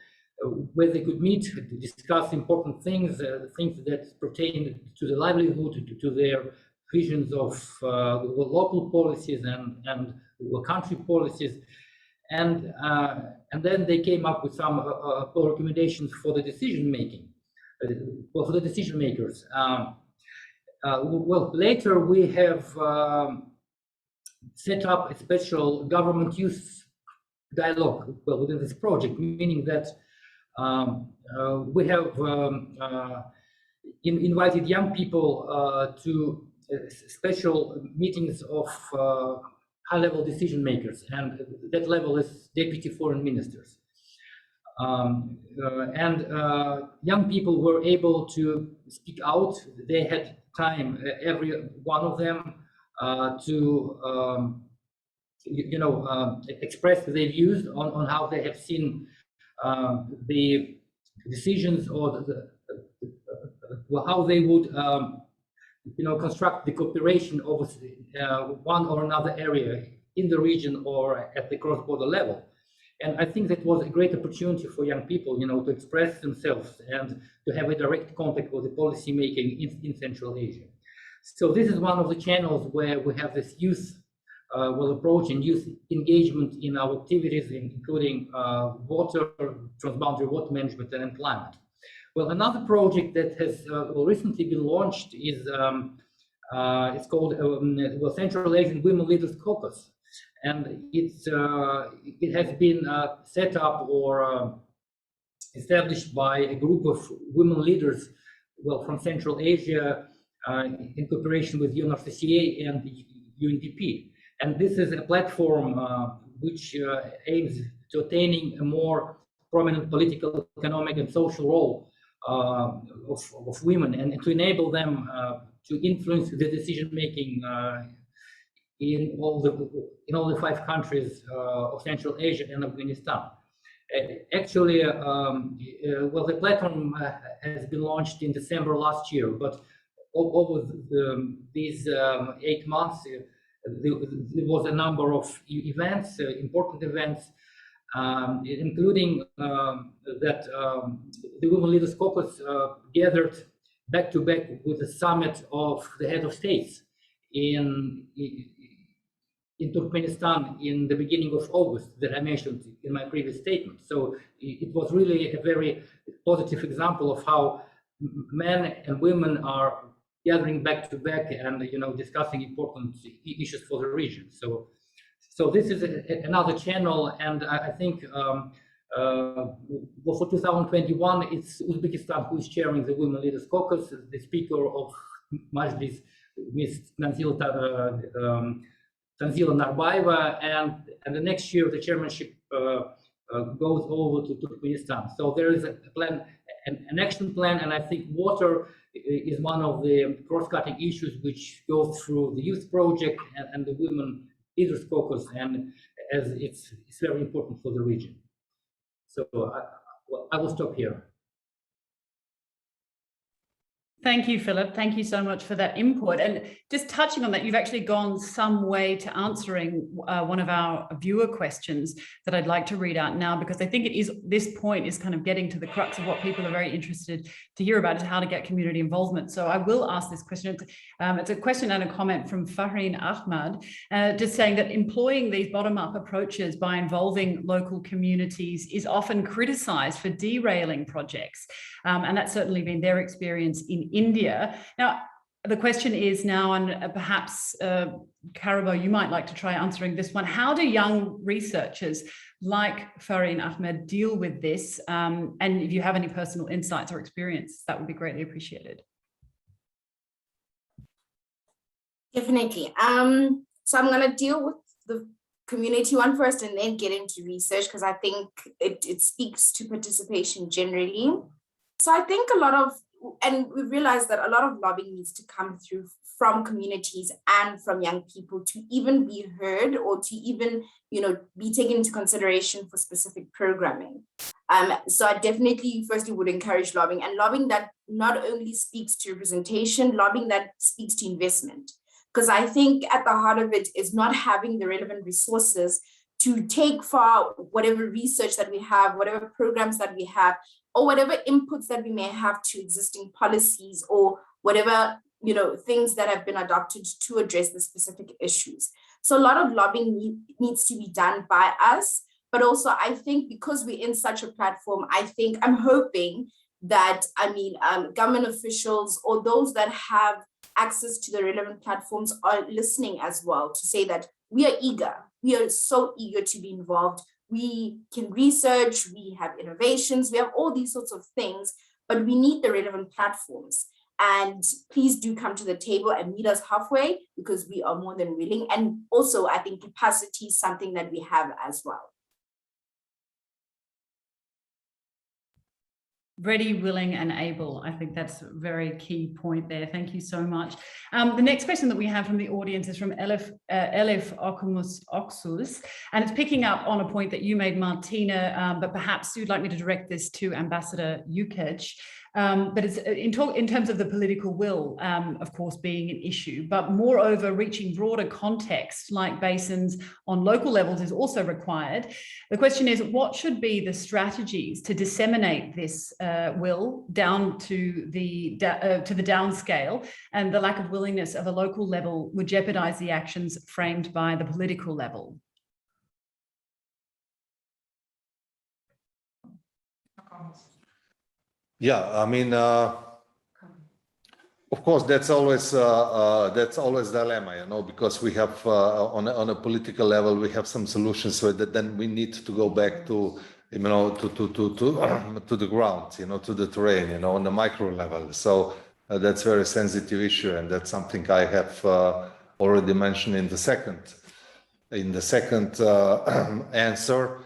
S6: where they could meet to discuss important things, things that pertain to the livelihood, to their visions of local policies and country policies, and then they came up with some recommendations for the decision making, for the decision makers. Well, later we have set up a special government youth dialogue within this project, meaning that we have invited young people to special meetings of high-level decision makers, and that level is deputy foreign ministers. Young people were able to speak out. They had time, every one of them, to express their views on how they have seen the decisions, or how they would construct the cooperation of one or another area in the region or at the cross-border level. And I think that was a great opportunity for young people, to express themselves and to have a direct contact with the policy making in Central Asia. So this is one of the channels where we have this youth approach and youth engagement in our activities, including water, transboundary water management, and climate. Well, another project that has recently been launched is it's called Central Asian Women Leaders Caucus, and it has been set up or established by a group of women leaders, from Central Asia, in cooperation with Unofficial and UNDP. And this is a platform which aims to attaining a more prominent political, economic, and social role of women, and to enable them to influence the decision making in all the 5 countries of Central Asia and Afghanistan. Actually, the platform has been launched in December last year, but over these 8 months, there was a number of events, important events, including that the Women Leaders Caucus gathered back-to-back with the summit of the head of states in Turkmenistan in the beginning of August that I mentioned in my previous statement. So it was really a very positive example of how men and women are gathering back-to-back and discussing important issues for the region. So this is another channel, and I think for 2021, it's Uzbekistan who is chairing the Women Leaders Caucus. The speaker of Majlis, Ms. Tanzila Narbayeva, and the next year the chairmanship goes over to Turkmenistan. So there is a plan, an action plan, and I think water is one of the cross-cutting issues which goes through the youth project and the Women Leaders Caucus, and as it's very important for the region. So I will stop here.
S1: Thank you, Philip. Thank you so much for that input. And just touching on that, you've actually gone some way to answering one of our viewer questions that I'd like to read out now, because I think this point is kind of getting to the crux of what people are very interested to hear about, is how to get community involvement. So I will ask this question. It's a question and a comment from Fahrin Ahmad, just saying that employing these bottom-up approaches by involving local communities is often criticized for derailing projects. And that's certainly been their experience in India. Now, the question is now, and perhaps Karabo, you might like to try answering this one. How do young researchers like Fahrin Ahmed deal with this? And if you have any personal insights or experience, that would be greatly appreciated.
S5: Definitely. So I'm going to deal with the community one first and then get into research, because I think it speaks to participation generally. So I think and we realized that a lot of lobbying needs to come through from communities and from young people to even be heard, or to even, be taken into consideration for specific programming. So I definitely firstly would encourage lobbying, and lobbying that not only speaks to representation, lobbying that speaks to investment. Because I think at the heart of it is not having the relevant resources to take for whatever research that we have, whatever programs that we have, or whatever inputs that we may have to existing policies, or whatever, things that have been adopted to address the specific issues. So a lot of lobbying needs to be done by us, but also I think because we're in such a platform, I'm hoping that, government officials or those that have access to the relevant platforms are listening as well, to say that we are eager. We are so eager to be involved. We can research, we have innovations, we have all these sorts of things, but we need the relevant platforms. And please do come to the table and meet us halfway, because we are more than willing. And also, I think capacity is something that we have as well.
S1: Ready, willing, and able. I think that's a very key point there. Thank you so much. The next question that we have from the audience is from Elif Oxus, and it's picking up on a point that you made, Martina, but perhaps you'd like me to direct this to Ambassador Jukic. But it's in terms of the political will, of course, being an issue, but moreover, reaching broader context like basins on local levels is also required. The question is, what should be the strategies to disseminate this will down to the downscale, and the lack of willingness of a local level would jeopardize the actions framed by the political level?
S4: Yeah, of course, that's always dilemma, because we have on a political level we have some solutions, so that then we need to go back to to the ground, to the terrain, on the micro level. So that's a very sensitive issue, and that's something I have already mentioned in the second answer.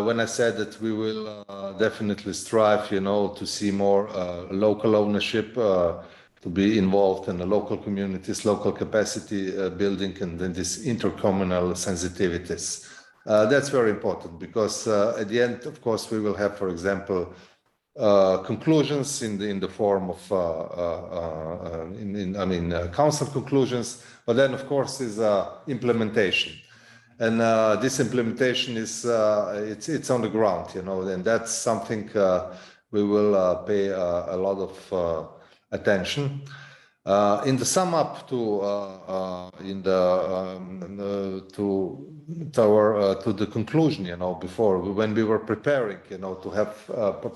S4: When I said that we will definitely strive, to see more local ownership, to be involved in the local communities, local capacity building, and then these intercommunal sensitivities. That's very important, because at the end, of course, we will have, for example, conclusions in the form of council conclusions, but then, of course, is implementation. And this implementation is it's on the ground, and that's something we will pay a lot of attention. In the sum up to the conclusion, before when we were preparing, to have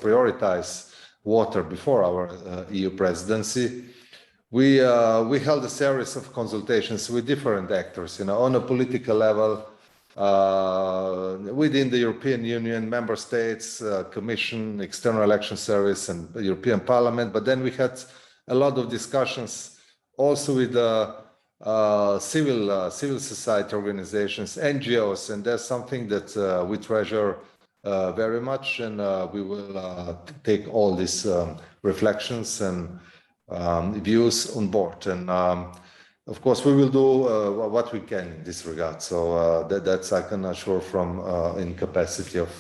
S4: prioritize water before our EU presidency, we held a series of consultations with different actors, on a political level. Within the European Union, member states, Commission, External Election Service, and the European Parliament. But then we had a lot of discussions also with civil society organizations, NGOs, and that's something that we treasure very much, and we will take all these reflections and views on board. And of course, we will do what we can in this regard. So that's I can assure from in capacity of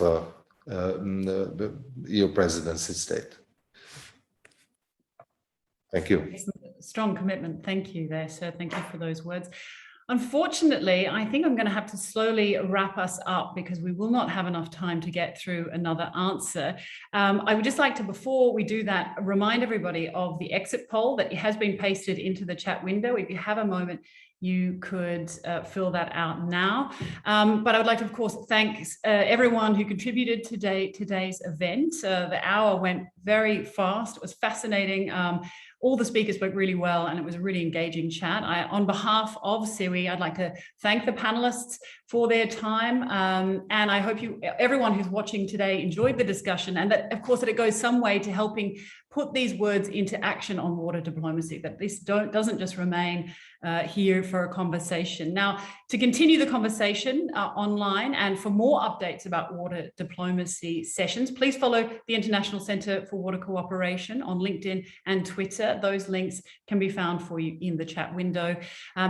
S4: the EU presidency state. Thank you.
S1: Strong commitment. Thank you there, sir. Thank you for those words. Unfortunately, I think I'm going to have to slowly wrap us up, because we will not have enough time to get through another answer. I would just like to, before we do that, remind everybody of the exit poll that has been pasted into the chat window. If you have a moment, you could fill that out now. But I would like to, of course, thank everyone who contributed to today's event. The hour went very fast. It was fascinating. All the speakers spoke really well, and it was a really engaging chat. On behalf of SIWI, I'd like to thank the panelists for their time. And I hope everyone who's watching today enjoyed the discussion, and that, of course, that it goes some way to helping put these words into action on water diplomacy, that this doesn't just remain here for for a conversation. Now, to continue the conversation online and for more updates about water diplomacy sessions, please follow the International Centre for Water Cooperation on LinkedIn and Twitter. Those links can be found for you in the chat window.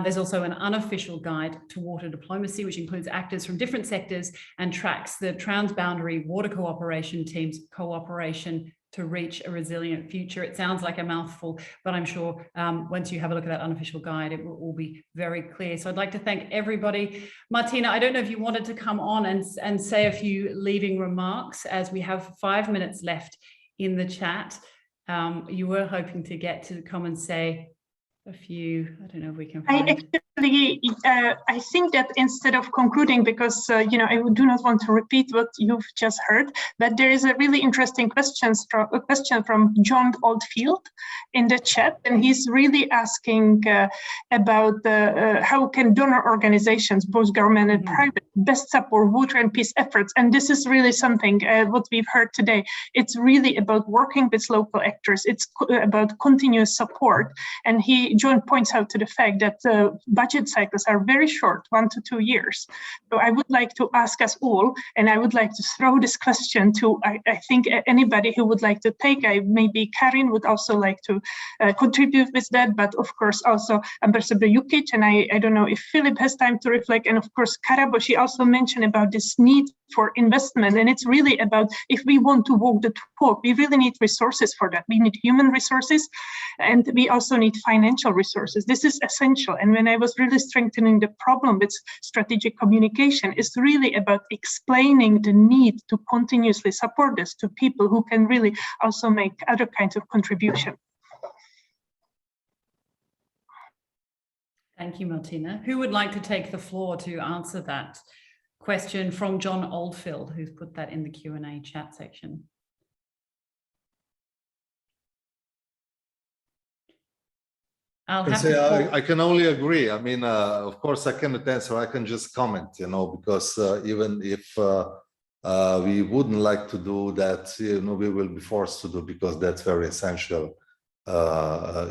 S1: There's also an unofficial guide to water diplomacy, which includes actors from different sectors and tracks the transboundary water cooperation team's cooperation to reach a resilient future. It sounds like a mouthful, but I'm sure once you have a look at that unofficial guide, it will all be very clear. So I'd like to thank everybody. Martina, I don't know if you wanted to come on and say a few leading remarks, as we have 5 minutes left in the chat. You were hoping to get to come and say a few, I don't know if we can find.
S3: I think that instead of concluding, because I do not want to repeat what you've just heard, but there is a really interesting question from John Oldfield in the chat, and he's really asking about how can donor organizations, both government and private, best support water and peace efforts. And this is really something what we've heard today. It's really about working with local actors. It's about continuous support. And John points out to the fact that budget cycles are very short, 1 to 2 years. So I would like to ask us all, and I would like to throw this question to, I think, anybody who would like to take. Maybe Karin would also like to contribute with that, but of course also Ambassador Jukic, and I don't know if Philip has time to reflect, and of course Karaboshi also mentioned about this need for investment, and it's really about, if we want to walk the talk, we really need resources for that. We need human resources, and we also need financial resources. This is essential. And when I was really strengthening the problem with strategic communication, it's really about explaining the need to continuously support this to people who can really also make other kinds of contribution.
S1: Thank you, Martina. Who would like to take the floor to answer that question from John Oldfield, who's put that in the Q&A chat section?
S4: I can only agree. I mean, of course, I cannot answer. I can just comment, because even if we wouldn't like to do that, we will be forced to do, because that's very essential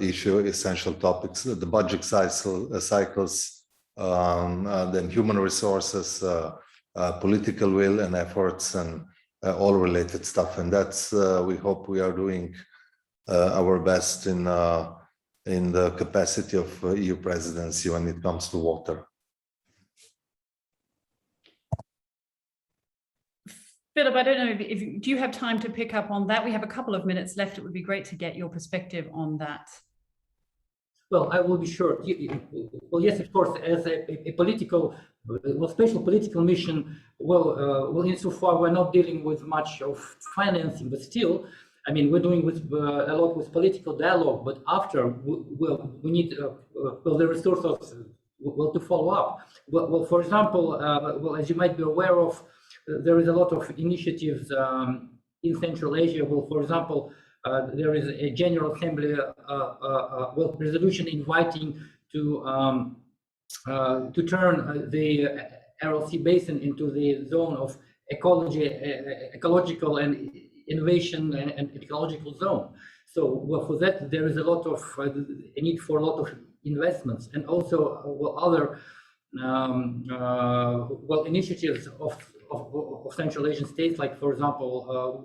S4: issue, essential topics. The budget cycles, then human resources, political will and efforts, and all related stuff. And that's we hope we are doing our best in the capacity of EU presidency when it comes to water.
S1: Philip, I don't know if do you have time to pick up on that? We have a couple of minutes left. It would be great to get your perspective on that.
S6: Well, I will be short. Well, yes, of course, as a political, special political mission, well, insofar we're not dealing with much of financing, but still, I mean, we're doing a lot with political dialogue, but after, we need, the resources, to follow up. Well, for example, as you might be aware of, there is a lot of initiatives in Central Asia. Well, for example, there is a General Assembly resolution inviting to turn the RLC basin into the zone of ecological and innovation and ecological zone. So, well, for that there is a lot of a need for a lot of investments, and also other initiatives of Central Asian states, like, for example,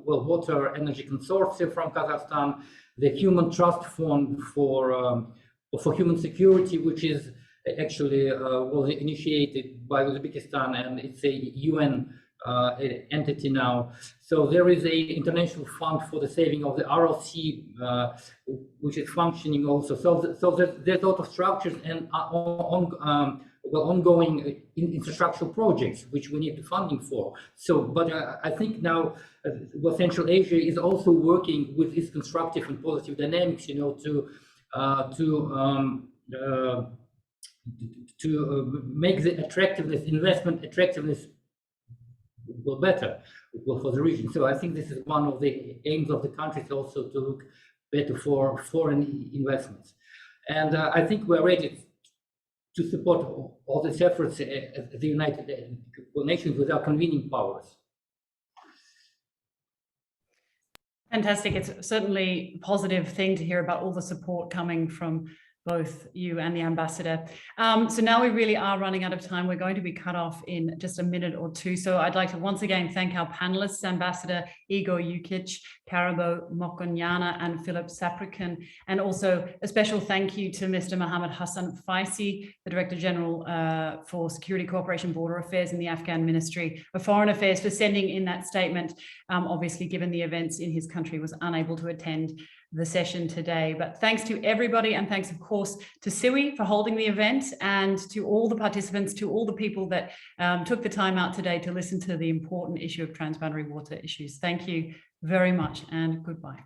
S6: Water Energy Consortium from Kazakhstan, the Human Trust Fund for Human Security, which is actually initiated by Uzbekistan, and it's a UN entity now. So there is a international fund for the saving of the RLC, which is functioning also. So there's a lot of structures and ongoing infrastructural projects which we need the funding for. So, but I think now, Central Asia is also working with its constructive and positive dynamics, to make the attractiveness, investment attractiveness, better for the region. So I think this is one of the aims of the countries, also to look better for foreign investments. And I think we're ready to support all these efforts at the United Nations with our convening powers.
S1: Fantastic. It's certainly a positive thing to hear about all the support coming from both you and the ambassador. So now we really are running out of time. We're going to be cut off in just a minute or two. So I'd like to once again thank our panelists, Ambassador Igor Jukic, Karabo Mokonyana, and Philip Saprikan. And also a special thank you to Mr. Mohammed Hassan Faisi, the Director General for Security, Cooperation, Border Affairs in the Afghan Ministry of Foreign Affairs, for sending in that statement. Obviously, given the events in his country, was unable to attend the session today. But thanks to everybody, and thanks of course to SIWI for holding the event, and to all the participants, to all the people that took the time out today to listen to the important issue of transboundary water issues. Thank you very much and goodbye.